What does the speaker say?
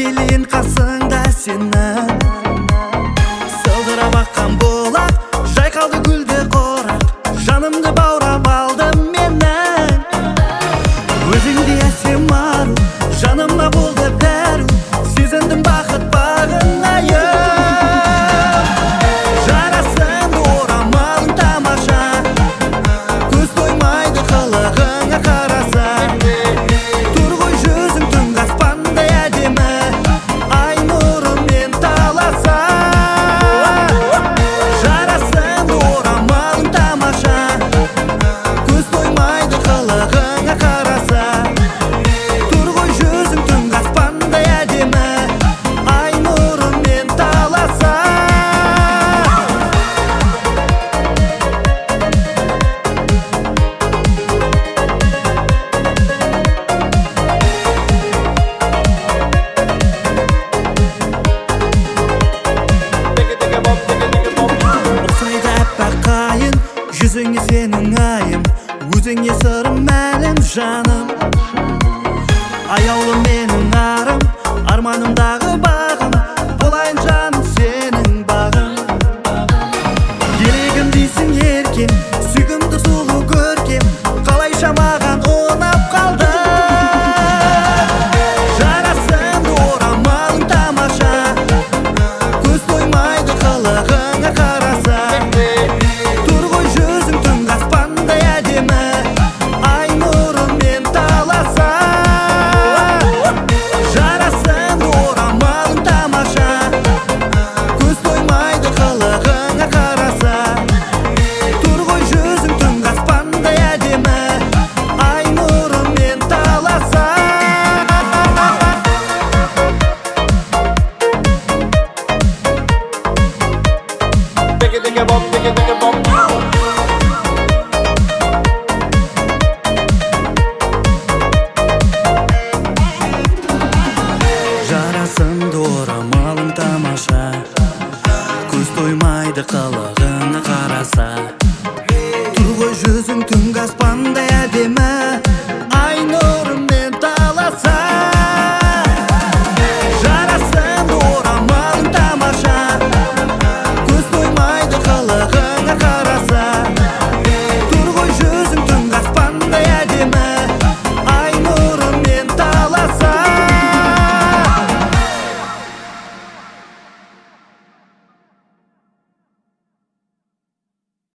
келейін қасыңда сенің. Сылдырап аққан болат жайқалды гүлді қорап, жанымды баурап алды менің. Өзіңде әсем ару, жанымда болды бәрі, сезіндім бақыт бағынайын. Жарасымды орамалың тамаша, көз тоймайды қылығыңа қараса. Тұр ғой жүзің түнгі аспандай әдемі, ай нұрымен таласа. Жарасымды орамалың тамаша, көз тоймайды қылығыңа қараса. Тұр ғой жүзің түнгі аспандай әдемі, ай нұрымен таласа. Ұқсайды әппақ қайын, жүзіңе сенің айым, өзіңе сырым мәлім жаным. Аяулы менің арым, арманымдағы бағым, болайын жаным сенің бағым. Ерегім дейсің еркем,